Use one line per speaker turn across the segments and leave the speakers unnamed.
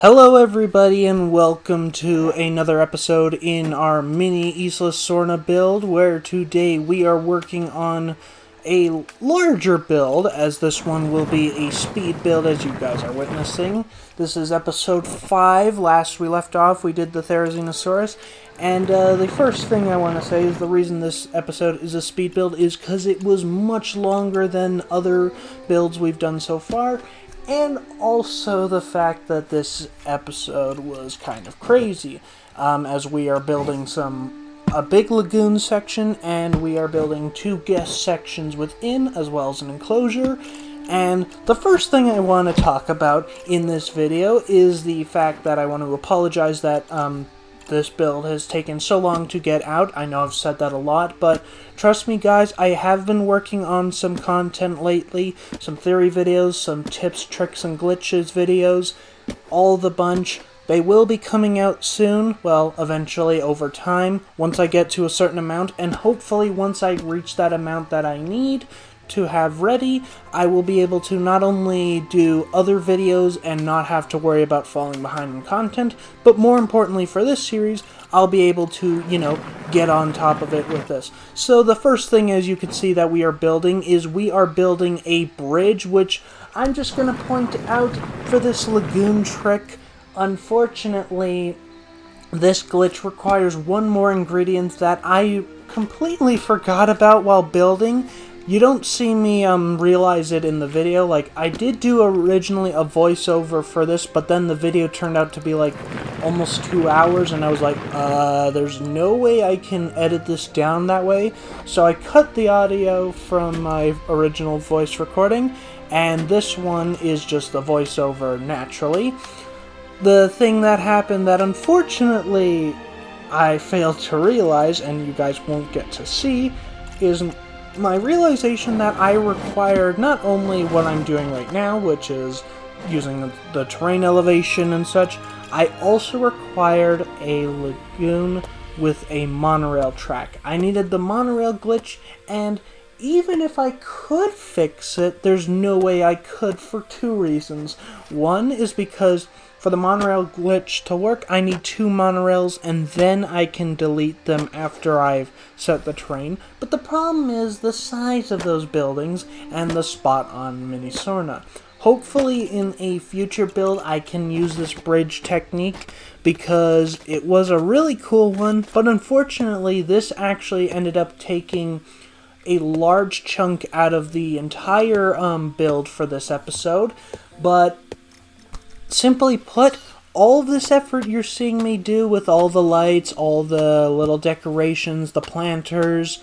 Hello everybody and welcome to another episode in our mini Isla Sorna build, where today we are working on a larger build, as this one will be a speed build as you guys are witnessing. This is episode 5. Last we left off we did the Therizinosaurus, and the first thing I want to say is the reason this episode is a speed build is because it was much longer than other builds we've done so far. And also the fact that this episode was kind of crazy, as we are building a big lagoon section, and we are building 2 guest sections within, as well as an enclosure. And the first thing I want to talk about in this video is the fact that I want to apologize that this build has taken so long to get out. I know I've said that a lot, but trust me guys, I have been working on some content lately, some theory videos, some tips, tricks, and glitches videos, all the bunch. They will be coming out soon, well, eventually over time, once I get to a certain amount, and hopefully once I reach that amount that I need to have ready, I will be able to not only do other videos and not have to worry about falling behind in content, but more importantly for this series, I'll be able to, get on top of it with this. So the first thing, as you can see, that we are building is we are building a bridge, which I'm just going to point out for this lagoon trick. Unfortunately, this glitch requires one more ingredient that I completely forgot about while building. You don't see me realize it in the video. Like, I did do originally a voiceover for this, but then the video turned out to be like almost 2 hours, and I was like, there's no way I can edit this down that way. So I cut the audio from my original voice recording, and this one is just the voiceover naturally. The thing that happened that unfortunately I failed to realize, and you guys won't get to see, is my realization that I required not only what I'm doing right now, which is using the terrain elevation and such, I also required a lagoon with a monorail track. I needed the monorail glitch, and even if I could fix it, there's no way I could for 2 reasons. One is because for the monorail glitch to work, I need 2 monorails, and then I can delete them after I've set the terrain. But the problem is the size of those buildings and the spot on Mini Sorna. Hopefully in a future build I can use this bridge technique, because it was a really cool one, but unfortunately this actually ended up taking a large chunk out of the entire build for this episode. But simply put, all this effort you're seeing me do with all the lights, all the little decorations, the planters,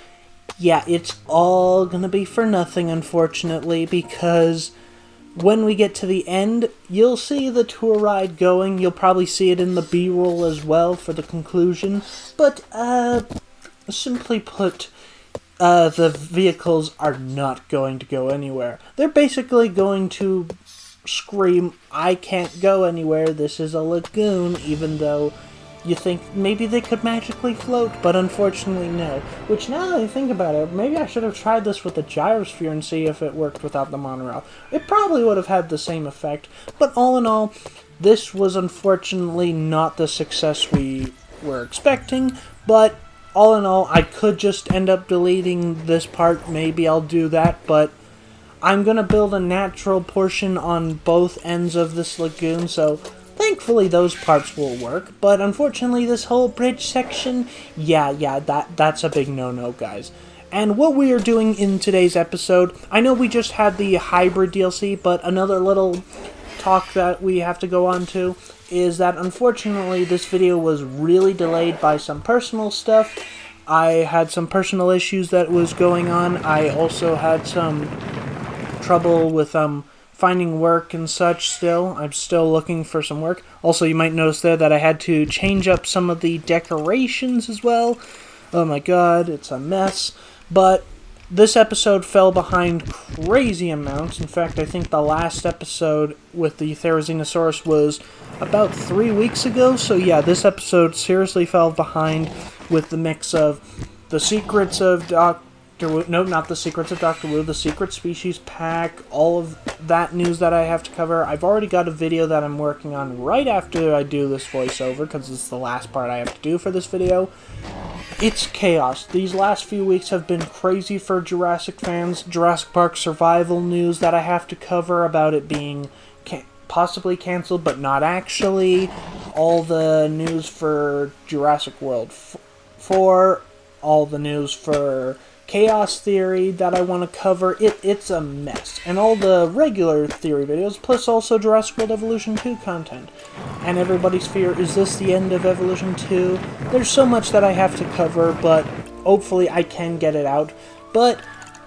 yeah, it's all gonna be for nothing, unfortunately, because when we get to the end, you'll see the tour ride going. You'll probably see it in the B-roll as well for the conclusion. But, simply put, the vehicles are not going to go anywhere. They're basically going to scream, I can't go anywhere, this is a lagoon, even though you think maybe they could magically float, but unfortunately no. Which, now that I think about it, maybe I should have tried this with the gyrosphere and see if it worked without the monorail. It probably would have had the same effect, but all in all, this was unfortunately not the success we were expecting. But all in all, I could just end up deleting this part, maybe I'll do that, but I'm going to build a natural portion on both ends of this lagoon, so thankfully those parts will work. But unfortunately this whole bridge section, that's a big no-no, guys. And what we are doing in today's episode, I know we just had the hybrid DLC, but another little talk that we have to go on to is that unfortunately this video was really delayed by some personal stuff. I had some personal issues that was going on. I also had some trouble with finding work and such still. I'm still looking for some work. Also, you might notice there that I had to change up some of the decorations as well. Oh my god, it's a mess. But this episode fell behind crazy amounts. In fact, I think the last episode with the Therizinosaurus was about 3 weeks ago. So yeah, this episode seriously fell behind with the mix of the secrets of Doctor Wu. No, not the Secrets of Doctor Wu. The Secret Species Pack. All of that news that I have to cover. I've already got a video that I'm working on right after I do this voiceover, because it's the last part I have to do for this video. It's chaos. These last few weeks have been crazy for Jurassic fans. Jurassic Park survival news that I have to cover about it being possibly canceled, but not actually. All the news for Jurassic World 4. All the news for Chaos Theory that I want to cover. It's a mess. And all the regular theory videos, plus also Jurassic World Evolution 2 content. And everybody's fear, is this the end of Evolution 2? There's so much that I have to cover, but hopefully I can get it out. But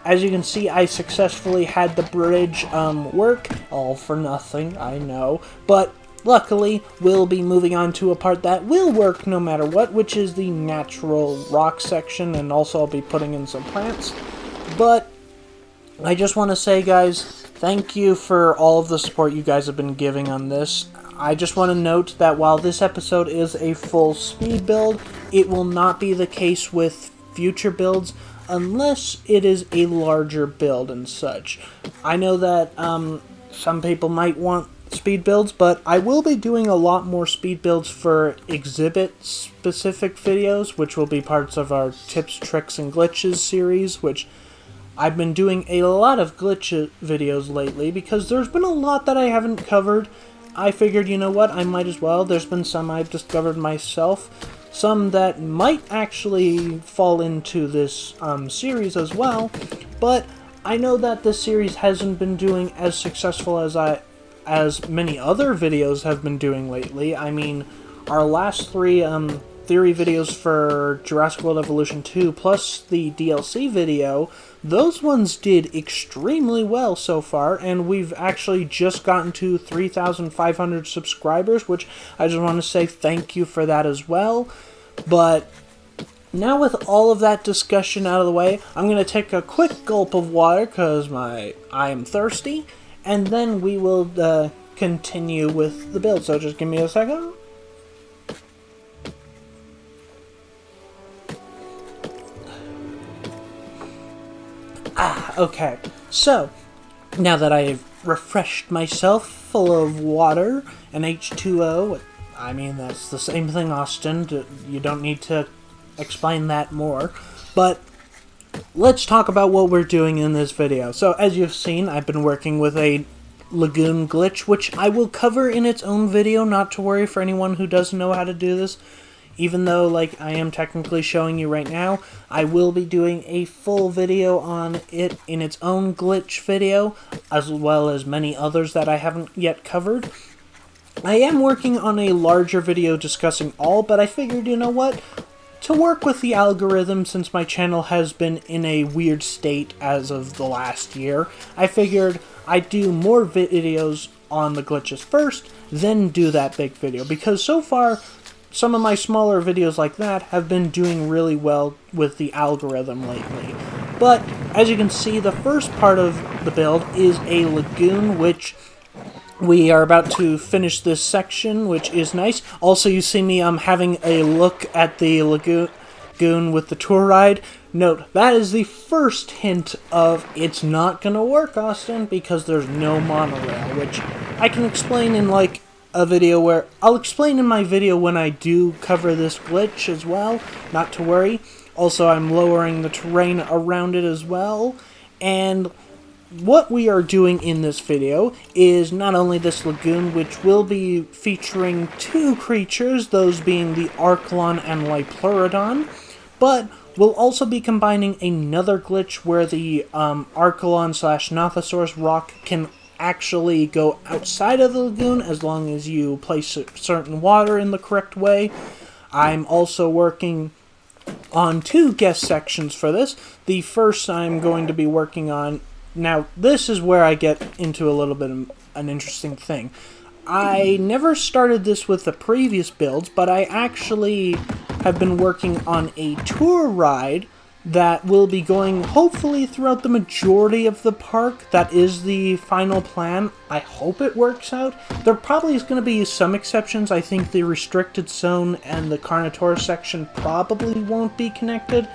as you can see, I successfully had the bridge work. All for nothing, I know. But luckily, we'll be moving on to a part that will work no matter what, which is the natural rock section, and also I'll be putting in some plants. But I just want to say, guys, thank you for all of the support you guys have been giving on this. I just want to note that while this episode is a full speed build, it will not be the case with future builds unless it is a larger build and such. I know that some people might want speed builds, but I will be doing a lot more speed builds for exhibit-specific videos, which will be parts of our Tips, Tricks, and Glitches series, which I've been doing a lot of glitch videos lately, because there's been a lot that I haven't covered. I figured, you know what, I might as well. There's been some I've discovered myself, some that might actually fall into this series as well, but I know that this series hasn't been doing as successful as many other videos have been doing lately. I mean, our last three theory videos for Jurassic World Evolution 2, plus the DLC video, those ones did extremely well so far, and we've actually just gotten to 3,500 subscribers, which I just want to say thank you for that as well. But now with all of that discussion out of the way, I'm going to take a quick gulp of water because I am thirsty, and then we will continue with the build. So just give me a second. Okay. So, now that I've refreshed myself full of water and H2O, I mean, that's the same thing, Austin. You don't need to explain that more. But let's talk about what we're doing in this video. So, as you've seen, I've been working with a Lagoon glitch, which I will cover in its own video, not to worry for anyone who doesn't know how to do this. Even though, like, I am technically showing you right now, I will be doing a full video on it in its own glitch video, as well as many others that I haven't yet covered. I am working on a larger video discussing all, but I figured, you know what? To work with the algorithm, since my channel has been in a weird state as of the last year, I figured I'd do more videos on the glitches first, then do that big video, because so far some of my smaller videos like that have been doing really well with the algorithm lately. But as you can see, the first part of the build is a lagoon, which we are about to finish this section, which is nice. Also, you see me having a look at the lagoon with the tour ride. Note, that is the first hint of it's not gonna work, Austin, because there's no monorail, which I can explain in like a video where I'll explain in my video when I do cover this glitch as well, not to worry. Also, I'm lowering the terrain around it as well, and what we are doing in this video is not only this lagoon, which will be featuring two creatures, those being the Archalon and Pleurodon, but we'll also be combining another glitch where the Archalon/Nothosaurus rock can actually go outside of the lagoon as long as you place certain water in the correct way. I'm also working on two guest sections for this. The first I'm going to be working on, now this is where I get into a little bit of an interesting thing. I never started this with the previous builds, but I actually have been working on a tour ride that will be going hopefully throughout the majority of the park. That is the final plan. I hope it works out. There probably is going to be some exceptions. I think the restricted zone and the Carnotaurus section probably won't be connected,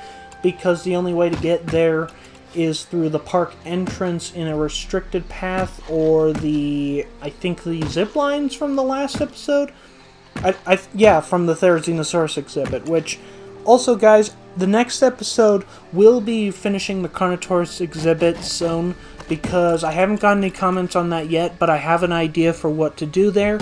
because the only way to get there is through the park entrance in a restricted path, or I think the zip lines from the last episode. Yeah, from the Therizinosaurus exhibit, which, also guys, the next episode will be finishing the Carnotaurus exhibit soon, because I haven't gotten any comments on that yet, but I have an idea for what to do there.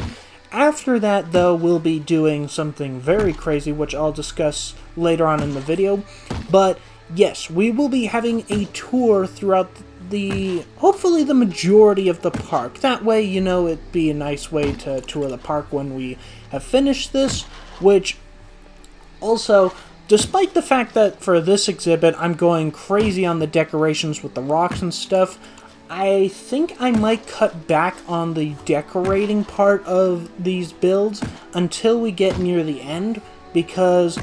After that, though, we'll be doing something very crazy, which I'll discuss later on in the video. But yes, we will be having a tour throughout hopefully the majority of the park. That way, you know, it'd be a nice way to tour the park when we have finished this, which also, despite the fact that for this exhibit I'm going crazy on the decorations with the rocks and stuff, I think I might cut back on the decorating part of these builds until we get near the end, because,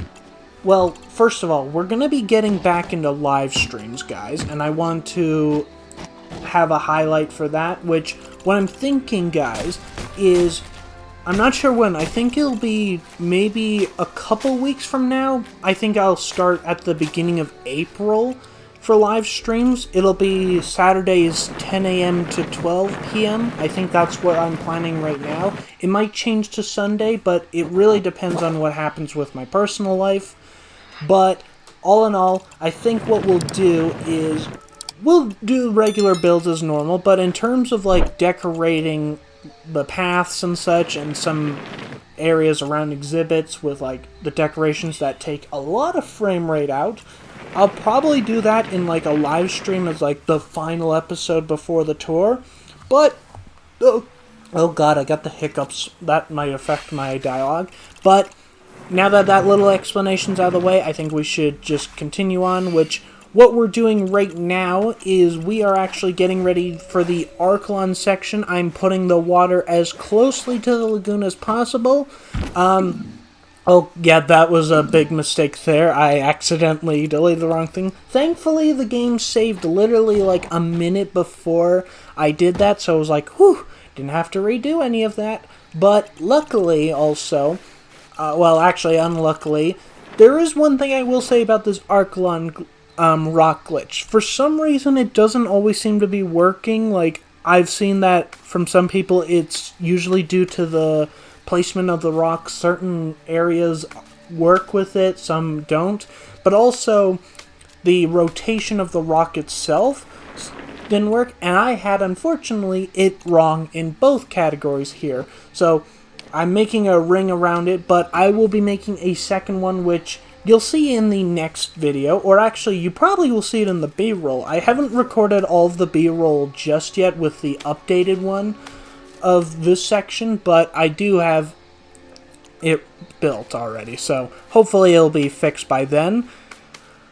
well, first of all, we're going to be getting back into live streams, guys, and I want to have a highlight for that, which, what I'm thinking, guys, is, I'm not sure when, I think it'll be maybe a couple weeks from now. I think I'll start at the beginning of April for live streams. It'll be Saturdays 10 a.m. to 12 p.m. I think that's what I'm planning right now. It might change to Sunday, but it really depends on what happens with my personal life. But all in all, I think what we'll do is we'll do regular builds as normal, but in terms of like decorating the paths and such, and some areas around exhibits with like the decorations that take a lot of frame rate out, I'll probably do that in like a live stream as like the final episode before the tour. But oh god, I got the hiccups. That might affect my dialogue. But now that that little explanation's out of the way, I think we should just continue on, which what we're doing right now is we are actually getting ready for the Archalon section. I'm putting the water as closely to the lagoon as possible. Oh, yeah, that was a big mistake there. I accidentally deleted the wrong thing. Thankfully, the game saved literally like a minute before I did that, so I was like, whew, didn't have to redo any of that. But luckily, also, well, actually, unluckily, there is one thing I will say about this Archalon rock glitch. For some reason, it doesn't always seem to be working. Like, I've seen that from some people, it's usually due to the placement of the rock. Certain areas work with it, some don't. But also, the rotation of the rock itself didn't work, and I had, unfortunately, it wrong in both categories here. So, I'm making a ring around it, but I will be making a second one, which you'll see in the next video, or actually, you probably will see it in the B-roll. I haven't recorded all of the B-roll just yet with the updated one of this section, but I do have it built already, so hopefully it'll be fixed by then.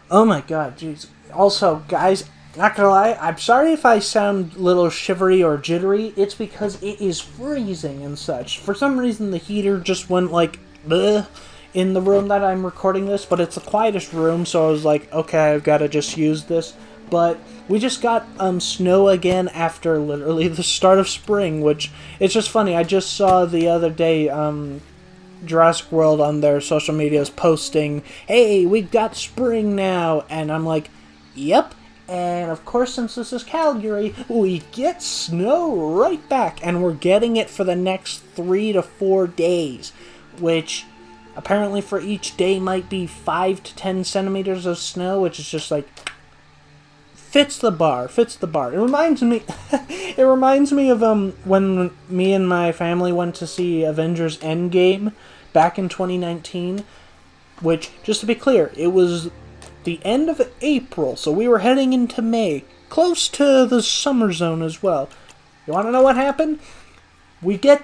Oh my god, jeez. Also, guys, not gonna lie, I'm sorry if I sound a little shivery or jittery. It's because it is freezing and such. For some reason, the heater just went like, bleh, in the room that I'm recording this, but it's the quietest room, so I was like, okay, I've got to just use this. But we just got snow again after literally the start of spring, which, it's just funny. I just saw the other day Jurassic World on their social medias posting, hey, we got spring now, and I'm like, yep. And of course, since this is Calgary, we get snow right back, and we're getting it for the next 3 to 4 days, which apparently for each day might be 5 to 10 centimeters of snow, which is just like, fits the bar. It reminds me, of when me and my family went to see Avengers Endgame back in 2019, which, just to be clear, it was the end of April, so we were heading into May, close to the summer zone as well. You want to know what happened? We get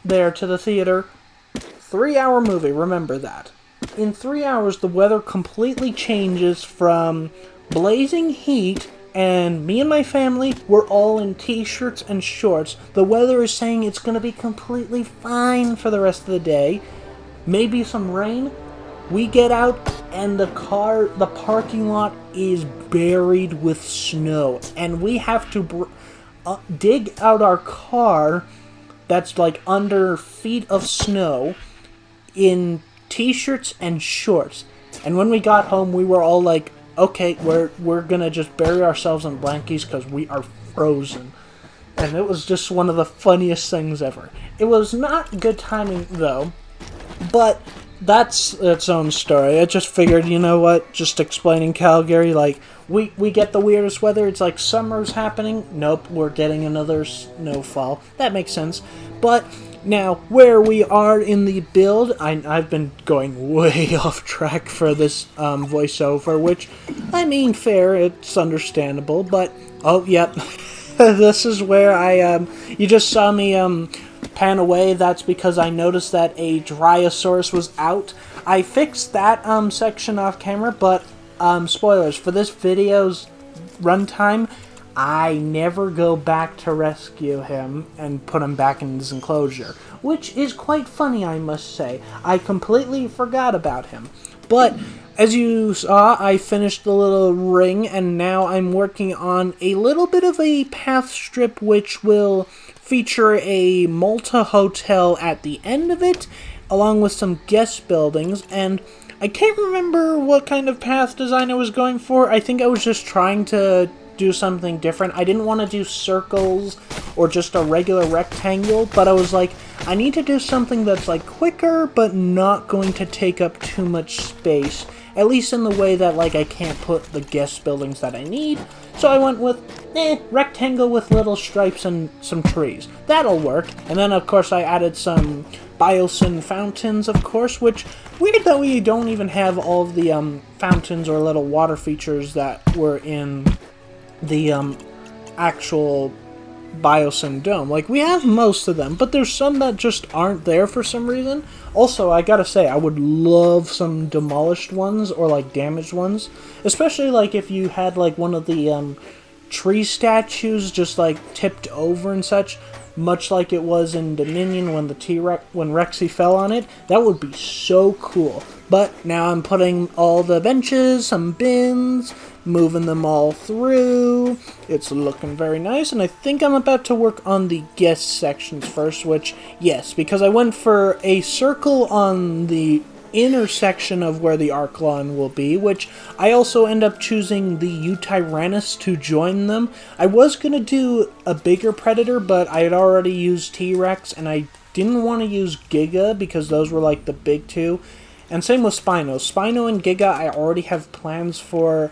there to the theater, 3-hour movie, remember that. In 3 hours, the weather completely changes from blazing heat, and me and my family were all in t-shirts and shorts. The weather is saying it's going to be completely fine for the rest of the day. Maybe some rain. We get out, and the parking lot is buried with snow, and we have to dig out our car that's like under feet of snow in t-shirts and shorts. And when we got home, we were all like, okay, we're gonna just bury ourselves in blankies because we are frozen. And it was just one of the funniest things ever. It was not good timing, though, but that's its own story. I just figured, you know what, just explaining Calgary, like, we get the weirdest weather. It's like summer's happening. Nope, we're getting another snowfall. That makes sense. But now, where we are in the build, I've been going way off track for this voiceover, which, I mean, fair, it's understandable, but, oh, yep. This is where you just saw me, pan away. That's because I noticed that a Dryosaurus was out. I fixed that, section off camera, but, spoilers, for this video's runtime, I never go back to rescue him and put him back in his enclosure, which is quite funny, I must say. I completely forgot about him. But as you saw, I finished the little ring, and now I'm working on a little bit of a path strip which will feature a Malta hotel at the end of it, along with some guest buildings, and I can't remember what kind of path design I was going for. I think I was just trying to do something different. I didn't want to do circles or just a regular rectangle, but I was like, I need to do something that's like quicker but not going to take up too much space, at least in the way that like I can't put the guest buildings that I need. So I went with rectangle with little stripes and some trees. That'll work. And then of course I added some biosyn fountains, of course, which weird that we don't even have all of the fountains or little water features that were in the actual biosyn dome. Like, we have most of them, but there's some that just aren't there for some reason. Also, I gotta say, I would love some demolished ones or like damaged ones, especially like if you had like one of the tree statues just like tipped over and such, much like it was in Dominion when when Rexy fell on it. That would be so cool. But now I'm putting all the benches, some bins, moving them all through. It's looking very nice, and I think I'm about to work on the guest sections first, which, yes, because I went for a circle on the inner section of where the Archalon will be, which I also end up choosing the Eutyrannus to join them. I was going to do a bigger predator, but I had already used T-Rex, and I didn't want to use Giga because those were like the big two. And same with Spino. Spino and Giga I already have plans for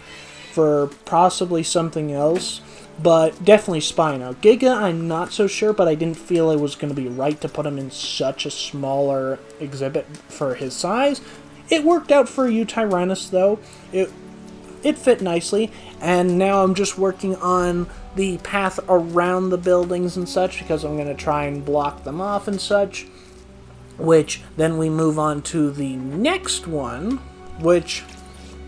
possibly something else, but definitely Spino. Giga I'm not so sure, but I didn't feel it was going to be right to put him in such a smaller exhibit for his size. It worked out for Eutyrannus though. It fit nicely, and now I'm just working on the path around the buildings and such because I'm going to try and block them off and such. Which, then we move on to the next one, which,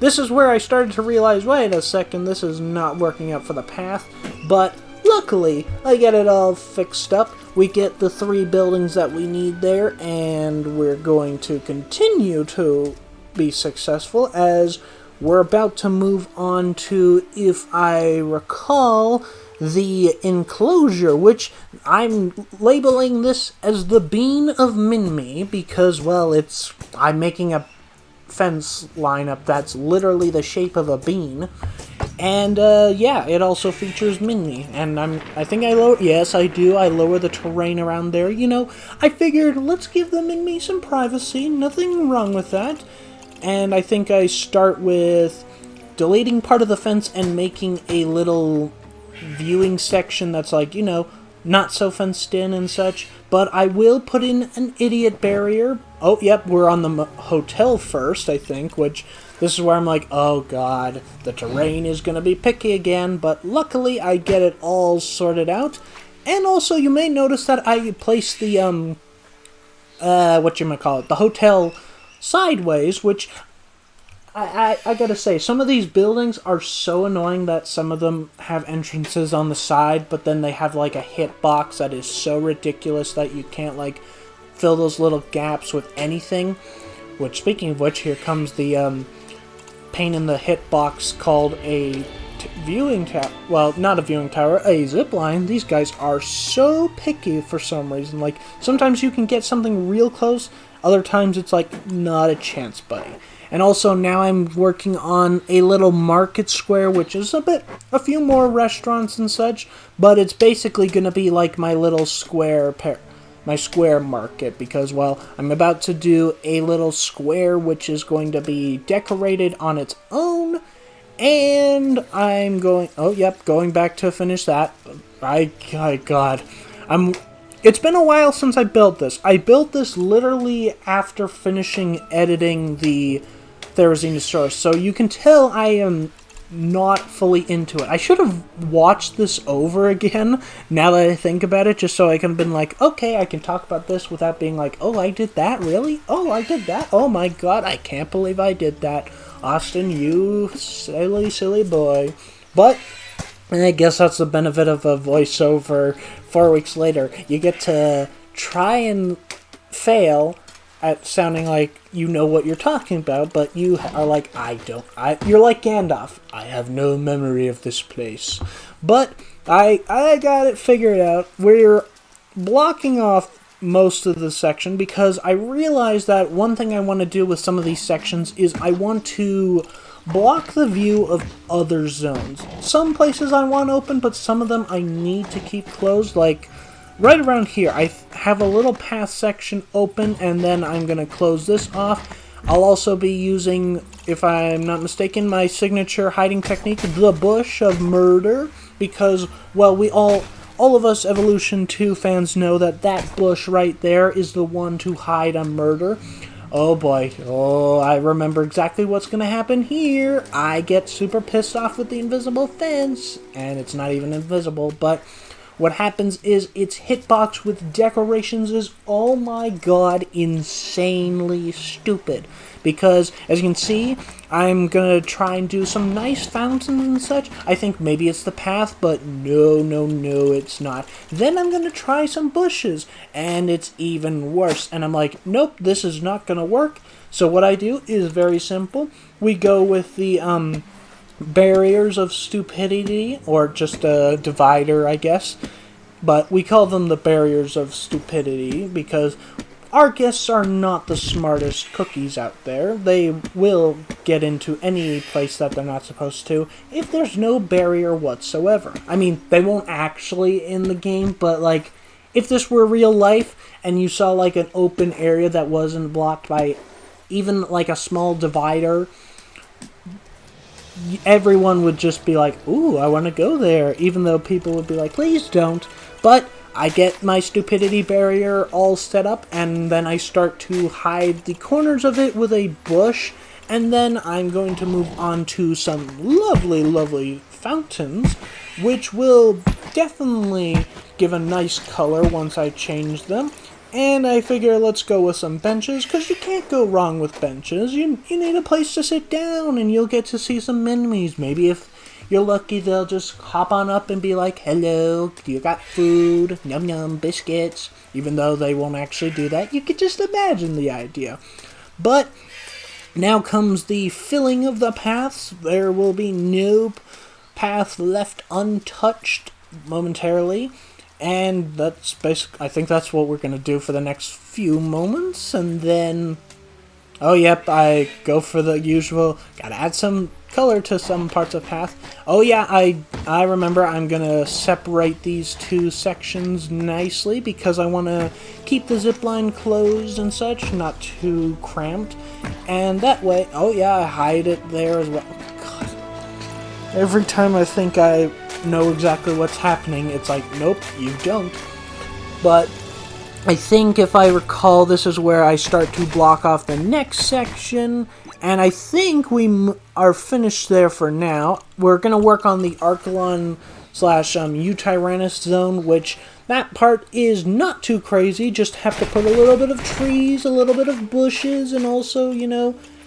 this is where I started to realize, wait a second, this is not working out for the path, but luckily, I get it all fixed up. We get the 3 buildings that we need there, and we're going to continue to be successful as we're about to move on to, if I recall, the Enclosure, which I'm labeling this as the Bean of Minmi because, well, I'm making a fence lineup that's literally the shape of a bean. And, yeah, it also features Minmi. And I think I lower, yes, I do, I lower the terrain around there. You know, I figured, let's give the Minmi some privacy, nothing wrong with that. And I think I start with deleting part of the fence and making a little viewing section that's like, you know, not so fenced in and such, but I will put in an idiot barrier. Oh, yep, we're on the hotel first, I think, which this is where I'm like, oh god, the terrain is going to be picky again, but luckily I get it all sorted out. And also, you may notice that I placed the, the hotel sideways, which I gotta say, some of these buildings are so annoying that some of them have entrances on the side, but then they have like a hitbox that is so ridiculous that you can't like fill those little gaps with anything. Which, speaking of which, here comes the pain in the hitbox called a viewing tower. Well, not a viewing tower, a zipline. These guys are so picky for some reason. Like, sometimes you can get something real close, other times it's like, not a chance, buddy. And also now I'm working on a little market square, which is a few more restaurants and such, but it's basically going to be like my little square my square market, because, well, I'm about to do a little square which is going to be decorated on its own, and I'm going back to finish that. God, it's been a while since I built this. I built this literally after finishing editing the Therizinosaurus, so you can tell I am not fully into it. I should have watched this over again, now that I think about it, just so I could have been like, okay, I can talk about this without being like, oh, I did that, really? Oh, I did that? Oh my god, I can't believe I did that. Austin, you silly, silly boy. But I guess that's the benefit of a voiceover 4 weeks later. You get to try and fail at sounding like you know what you're talking about, but you are like, you're like Gandalf. I have no memory of this place. But I got it figured out. We're blocking off most of the section because I realized that one thing I want to do with some of these sections is I want to block the view of other zones. Some places I want open, but some of them I need to keep closed, like right around here. I have a little path section open, and then I'm going to close this off. I'll also be using, if I'm not mistaken, my signature hiding technique, the Bush of Murder, because, well, all of us Evolution 2 fans know that that bush right there is the one to hide a murder. Oh boy, I remember exactly what's going to happen here. I get super pissed off with the invisible fence, and it's not even invisible, but what happens is its hitbox with decorations is, oh my god, insanely stupid. Because, as you can see, I'm going to try and do some nice fountains and such. I think maybe it's the path, but no, it's not. Then I'm going to try some bushes, and it's even worse. And I'm like, nope, this is not going to work. So what I do is very simple. We go with the barriers of stupidity, or just a divider, I guess. But we call them the barriers of stupidity because our guests are not the smartest cookies out there. They will get into any place that they're not supposed to if there's no barrier whatsoever. I mean, they won't actually in the game, but like, if this were real life and you saw like an open area that wasn't blocked by even like a small divider, everyone would just be like, ooh, I want to go there, even though people would be like, please don't. But I get my stupidity barrier all set up, and then I start to hide the corners of it with a bush, and then I'm going to move on to some lovely, lovely fountains, which will definitely give a nice color once I change them. And I figure let's go with some benches, because you can't go wrong with benches. You need a place to sit down, and you'll get to see some enemies. Maybe if you're lucky, they'll just hop on up and be like, hello, you got food, yum yum, biscuits. Even though they won't actually do that, you could just imagine the idea. But now comes the filling of the paths. There will be no path left untouched momentarily. And that's basically, I think that's what we're going to do for the next few moments. And then, oh yep, I go for the usual, gotta add some color to some parts of path. Oh yeah, I remember I'm going to separate these two sections nicely because I want to keep the zipline closed and such, not too cramped. And that way, oh yeah, I hide it there as well. God. Every time I think I know exactly what's happening, it's like, nope, you don't. But I think if I recall, this is where I start to block off the next section, and I think we are finished there for now. We're going to work on the Archalon / Eutyrannus zone, which that part is not too crazy, just have to put a little bit of trees, a little bit of bushes, and also,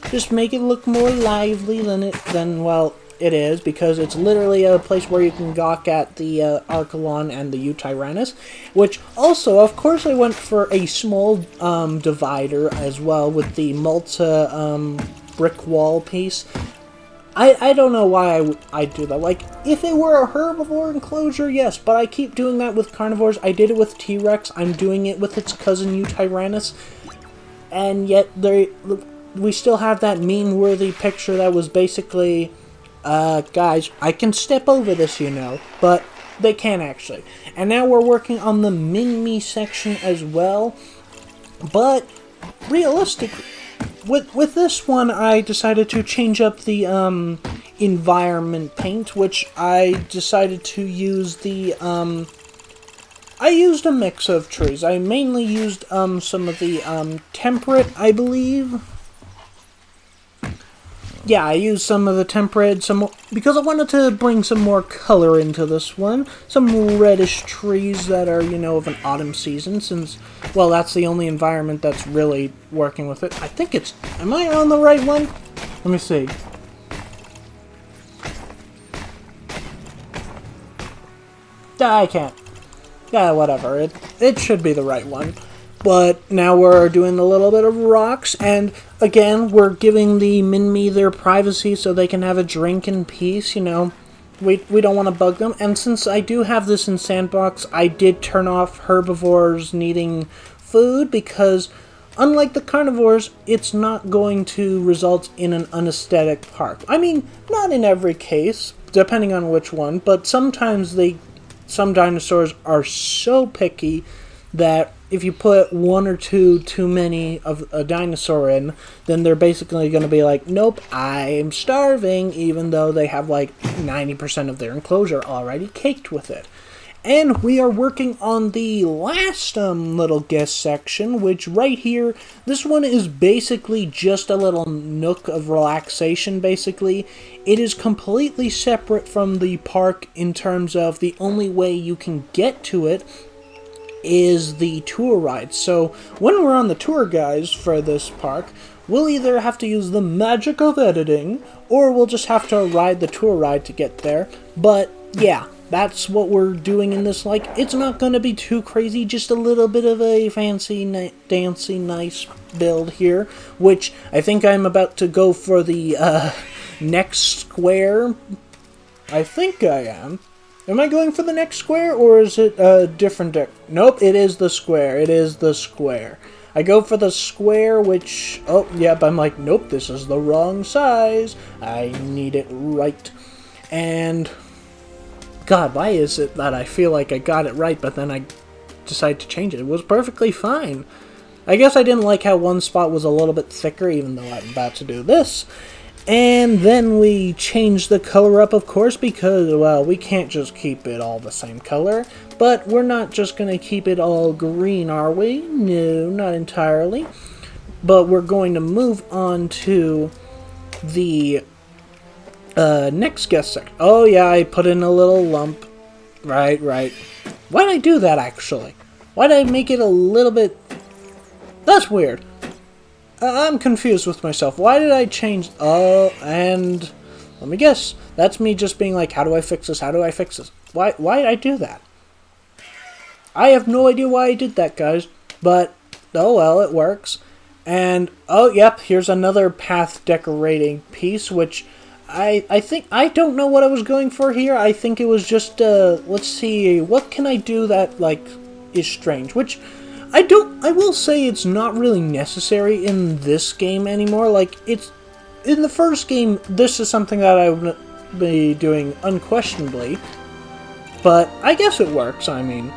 just make it look more lively than well, it is, because it's literally a place where you can gawk at the Archalon and the Eutyrannus, which also, of course, I went for a small divider as well with the Malta brick wall piece. I don't know why I do that. Like, if it were a herbivore enclosure, yes, but I keep doing that with carnivores. I did it with T-Rex. I'm doing it with its cousin Eutyrannus, and yet we still have that meme-worthy picture that was basically, guys, I can step over this, you know, but they can't actually. And now we're working on the min-me section as well, but realistically, with this one, I decided to change up the, environment paint, which I decided to use the, I used a mix of trees. I mainly used, some of the, temperate, I believe. Yeah, I used some of the temperate, because I wanted to bring some more color into this one. Some reddish trees that are, you know, of an autumn season, since, well, that's the only environment that's really working with it. I think it's, am I on the right one? Let me see. I can't. Yeah, whatever. It should be the right one. But now we're doing a little bit of rocks, and again, we're giving the min-me their privacy so they can have a drink in peace, you know. We don't want to bug them, and since I do have this in sandbox, I did turn off herbivores needing food, because unlike the carnivores, it's not going to result in an unaesthetic park. I mean, not in every case, depending on which one, but sometimes some dinosaurs are so picky that if you put one or two too many of a dinosaur in, then they're basically going to be like, nope, I'm starving, even though they have like 90% of their enclosure already caked with it. And we are working on the last little guest section, which right here, this one is basically just a little nook of relaxation, basically. It is completely separate from the park in terms of the only way you can get to it is the tour ride. So when we're on the tour, guys, for this park, we'll either have to use the magic of editing, or we'll just have to ride the tour ride to get there. But yeah, that's what we're doing in this. Like, it's not going to be too crazy, just a little bit of a fancy, dancy, nice build here, which I think I'm about to go for the next square. I think I am. Am I going for the next square, or is it a different deck? Nope, it is the square. It is the square. I go for the square, which, oh, yep, I'm like, nope, this is the wrong size. I need it right. And, God, why is it that I feel like I got it right, but then I decide to change it? It was perfectly fine. I guess I didn't like how one spot was a little bit thicker, even though I'm about to do this. And then we changed the color up, of course, because, well, we can't just keep it all the same color. But we're not just going to keep it all green, are we? No, not entirely. But we're going to move on to the next guest section. Oh, yeah, I put in a little lump. Right. Why did I do that, actually? Why did I make it a little bit... That's weird. I'm confused with myself. Why did I change... Oh, and... Let me guess. That's me just being like, how do I fix this? How do I fix this? Why did I do that? I have no idea why I did that, guys. But, oh well, it works. And, oh, yep, here's another path decorating piece, which I think... I don't know what I was going for here. I think it was just, let's see, what can I do that, like, is strange? Which... I will say it's not really necessary in this game anymore. Like, it's... In the first game, this is something that I would be doing unquestionably. But I guess it works, I mean.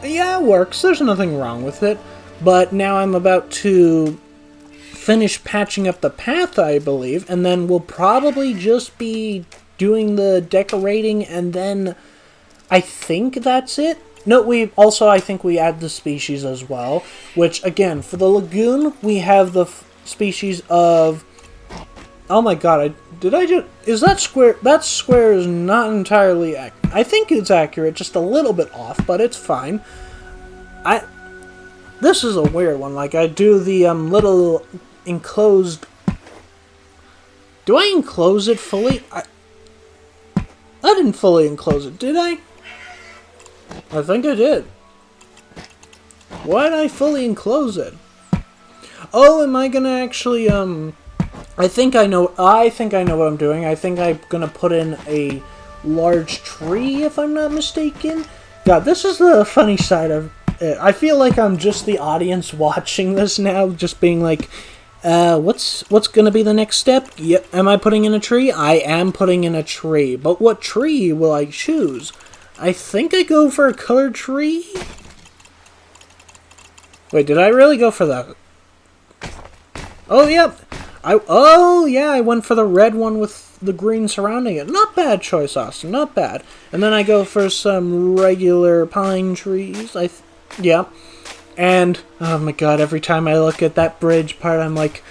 Yeah, it works. There's nothing wrong with it. But now I'm about to finish patching up the path, I believe. And then we'll probably just be doing the decorating, and then I think that's it. No, I think we add the species as well, which, again, for the lagoon, we have the species of... Oh my god, is that square... That square is not entirely accurate. I think it's accurate, just a little bit off, but it's fine. This is a weird one, like, I do the, little enclosed... Do I enclose it fully? I didn't fully enclose it, did I? I think I did. Why did I fully enclose it? Oh, am I gonna actually, I think I know what I'm doing. I think I'm gonna put in a large tree, if I'm not mistaken. God, this is the funny side of it. I feel like I'm just the audience watching this now, just being like, What's gonna be the next step? Yep, am I putting in a tree? I am putting in a tree, but what tree will I choose? I think I go for a colored tree? Wait, did I really go for that? Oh, yep. I went for the red one with the green surrounding it. Not bad choice, Austin, not bad. And then I go for some regular pine trees. Yeah. And, oh my god, every time I look at that bridge part, I'm like,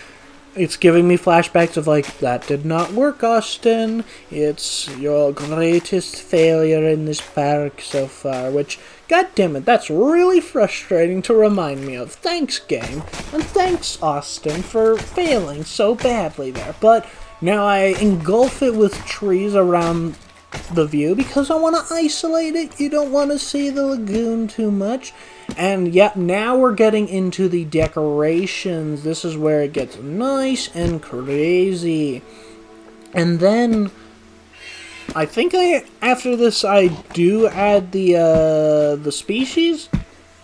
it's giving me flashbacks of like, that did not work, Austin. It's your greatest failure in this park so far, which, god damn it, that's really frustrating to remind me of. Thanks, game, and thanks, Austin, for failing so badly there. But now I engulf it with trees around the view because I want to isolate it. You don't want to see the lagoon too much. And yep, now we're getting into the decorations. This is where it gets nice and crazy. And then I think after this I do add the species.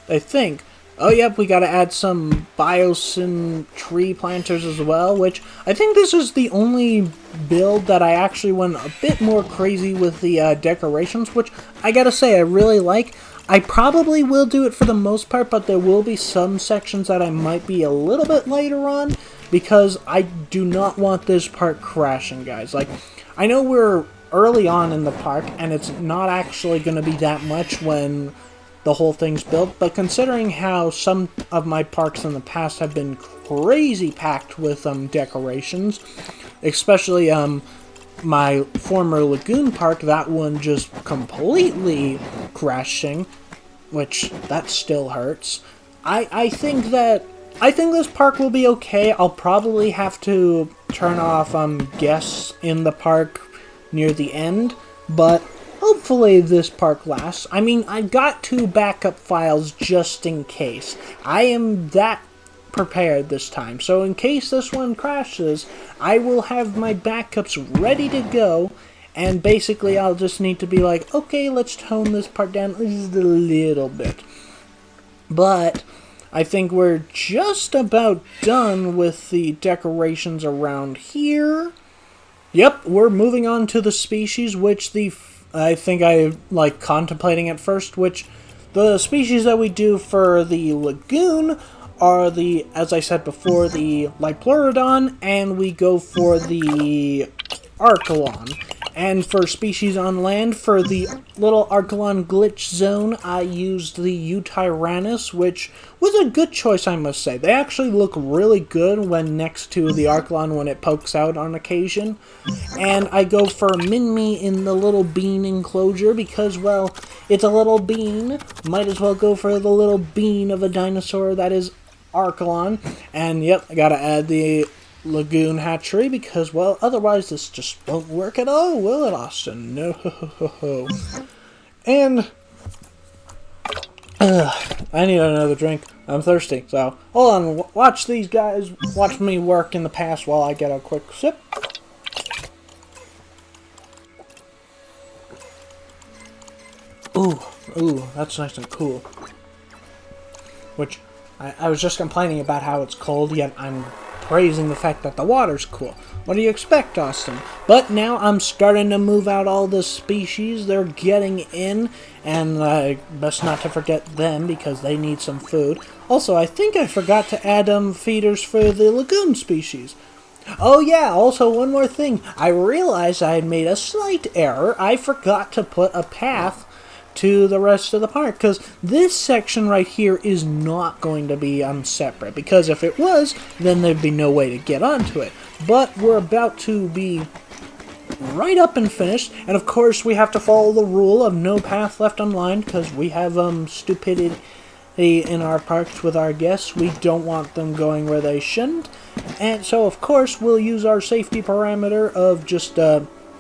I think. Oh yep, we gotta add some biosyn tree planters as well, which I think this is the only build that I actually went a bit more crazy with the decorations, which I gotta say I really like. I probably will do it for the most part, but there will be some sections that I might be a little bit later on, because I do not want this part crashing, guys. Like, I know we're early on in the park, and it's not actually going to be that much when the whole thing's built, but considering how some of my parks in the past have been crazy packed with decorations, especially my former Lagoon park, that one just completely crashing, which that still hurts. I think this park will be okay. I'll probably have to turn off guests in the park near the end, but hopefully this park lasts. I mean, I got 2 backup files just in case. I am that prepared this time, so in case this one crashes, I will have my backups ready to go, and basically I'll just need to be like, okay, let's tone this part down just a little bit. But I think we're just about done with the decorations around here. Yep, we're moving on to the species, which I think I like contemplating at first, which the species that we do for the Lagoon are as I said before, the Liplurodon, and we go for the Archalon. And for species on land, for the little Archalon glitch zone, I used the Utyrannus, which was a good choice, I must say. They actually look really good when next to the Archalon when it pokes out on occasion. And I go for Minmi in the little bean enclosure because, well, it's a little bean. Might as well go for the little bean of a dinosaur that is Archalon. And yep, I gotta add the Lagoon hatchery because, well, otherwise this just won't work at all, will it, Austin? No. And I need another drink. I'm thirsty. So hold on, watch these guys watch me work in the past while I get a quick sip. Ooh, that's nice and cool. Which I was just complaining about how it's cold, yet I'm praising the fact that the water's cool. What do you expect, Austin? But now I'm starting to move out all the species. They're getting in, and best not to forget them because they need some food. Also, I think I forgot to add feeders for the Lagoon species. Oh yeah, also one more thing. I realized I had made a slight error. I forgot to put a path to the rest of the park, because this section right here is not going to be separate, because if it was, then there'd be no way to get onto it. But we're about to be right up and finished, and of course we have to follow the rule of no path left unlined, because we have stupidity in our parks with our guests. We don't want them going where they shouldn't, and so of course we'll use our safety parameter of just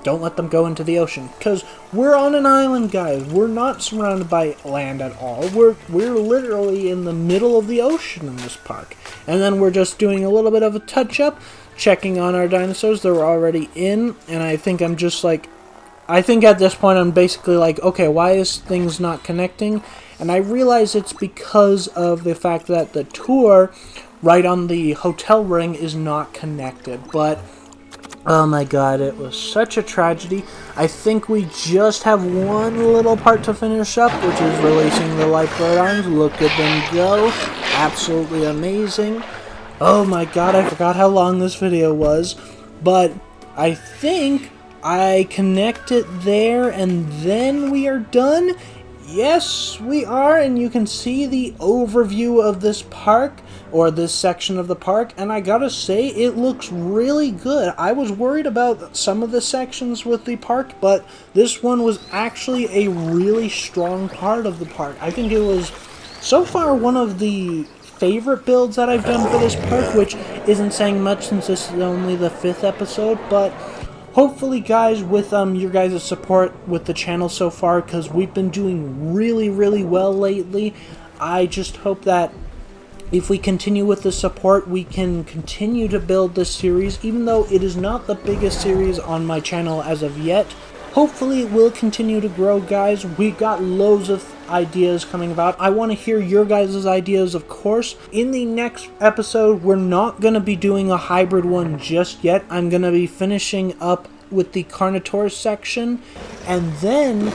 don't let them go into the ocean, because we're on an island, guys. We're not surrounded by land at all. We're literally in the middle of the ocean in this park. And then we're just doing a little bit of a touch-up, checking on our dinosaurs. They're already in, and I think I'm just like, I think at this point I'm basically like, okay, why is things not connecting? And I realize it's because of the fact that the tour right on the hotel ring is not connected. But oh my god, it was such a tragedy. I think we just have one little part to finish up, which is releasing the lifeguard arms. Look at them go. Absolutely amazing. Oh my god, I forgot how long this video was. But I think I connect it there and then we are done. Yes, we are, and you can see the overview of this park, or this section of the park, and I gotta say, it looks really good. I was worried about some of the sections with the park, but this one was actually a really strong part of the park. I think it was, so far, one of the favorite builds that I've done for this park, which isn't saying much since this is only the 5th episode, but hopefully, guys, with your guys' support with the channel so far, because we've been doing really, really well lately, I just hope that if we continue with the support, we can continue to build this series, even though it is not the biggest series on my channel as of yet. Hopefully, it will continue to grow, guys. We got loads of ideas coming about. I want to hear your guys' ideas, of course. In the next episode, we're not going to be doing a hybrid one just yet. I'm going to be finishing up with the Carnotaurus section, and then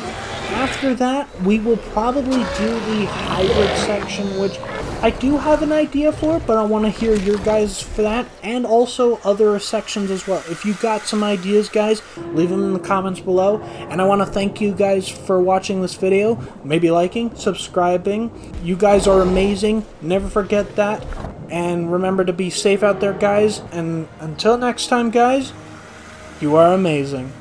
after that, we will probably do the hybrid section, which I do have an idea for, but I want to hear your guys for that, and also other sections as well. If you got some ideas, guys, leave them in the comments below, and I want to thank you guys for watching this video, maybe liking, subscribing. You guys are amazing, never forget that, and remember to be safe out there, guys, and until next time, guys, you are amazing.